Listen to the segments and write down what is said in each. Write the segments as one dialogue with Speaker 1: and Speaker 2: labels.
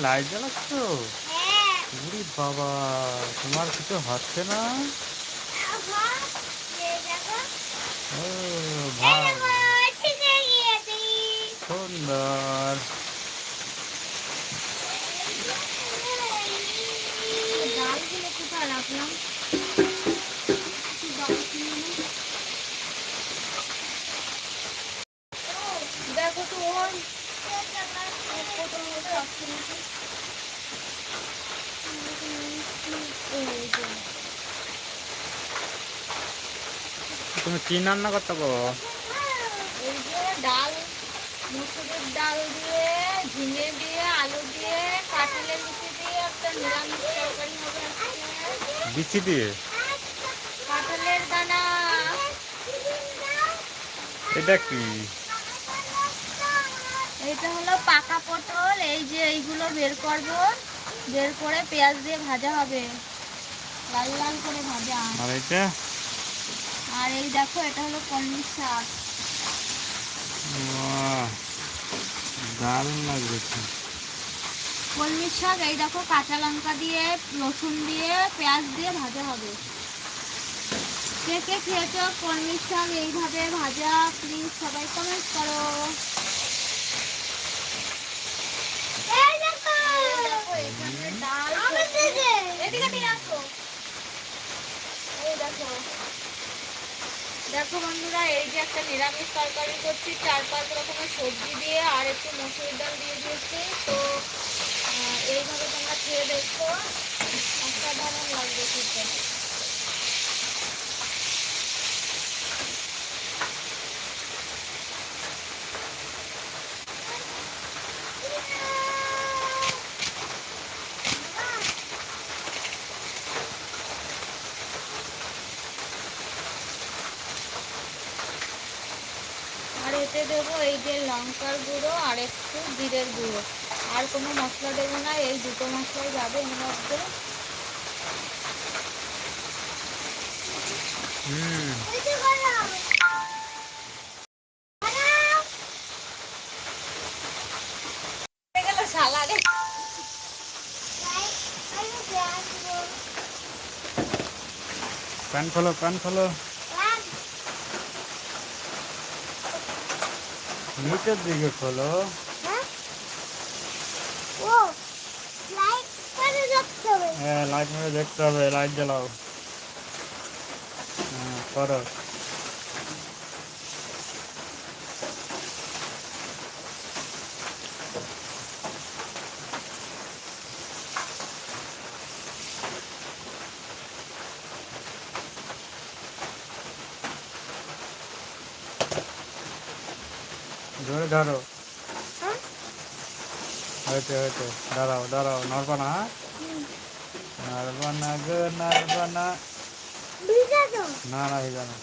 Speaker 1: Light জ্বালাচ্ছ? উরি বাবা, তোমার কিছু হচ্ছে না? ও ভাই, সুন্দর।
Speaker 2: ডালগুলো কোথায় রাখলাম? দেখো তো ওর
Speaker 1: তুমি কি রান্না করতে পারো?
Speaker 2: এই যে ডাল, মুসুরের ডাল দিয়ে, ঝিঙে দিয়ে, আলু দিয়ে, কাঁঠালের বিচি দিয়ে একটা নিরামিষ তরকারি হবে আজকে।
Speaker 1: বিচি দিয়ে?
Speaker 2: কাঁঠালের দানা।
Speaker 1: এটা কি?
Speaker 2: এটা হলো পাকা পটল। এই যে এইগুলো বের করবো, বের করে পেঁয়াজ দিয়ে ভাজা হবে, লাল লাল করে ভাজা।
Speaker 1: আর এটা?
Speaker 2: আর এই দেখো, এটা হলো কলমি শাক।
Speaker 1: দারুণ লাগছে।
Speaker 2: কলমি শাক, এই দেখো কাঁচা লঙ্কা দিয়ে, রসুন দিয়ে, পেঁয়াজ দিয়ে ভাজা হবে। কে কে খেয়েছো কলমি শাক এইভাবে ভাজা? প্লিজ সবাই কমেন্ট করো। দেখো বন্ধুরা, এই যে একটা নিরামিষ তরকারি করছি 4-5 রকমের সবজি দিয়ে, আর একটু মসুর ডাল দিয়ে দিয়েছি। তো এইভাবে তোমরা খেয়ে দেখো, অসাধারণ লাগবে খেতে। আর এতে দেবো এই যে লঙ্কার গুঁড়ো আর একটু জিরের গুঁড়ো, আর কোনো মশলা দেবো না, এই দুটো মশলাই যাবে এর মধ্যে।
Speaker 1: প্যান খোলো, প্যান খোলো। নিচের দিকে খোলো। হ্যাঁ, লাইট মেরে দেখতে হবে, লাইট জ্বালাও। হ্যাঁ, করো। ধরে ধরো। হয়েছে হয়েছে, দাঁড়াও দাঁড়াও, নড়বা না। নড়বা না গো, নড়বা না। না না, ভিজা না।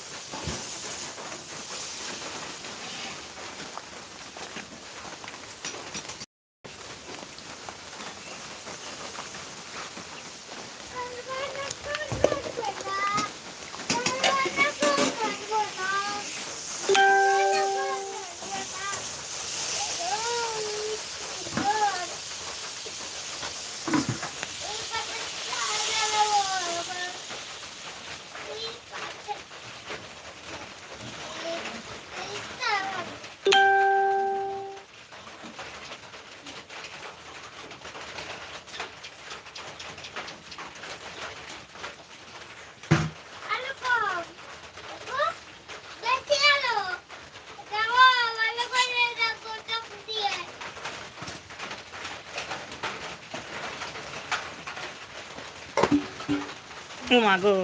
Speaker 1: মাগো,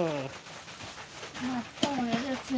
Speaker 2: হয়ে গেছে।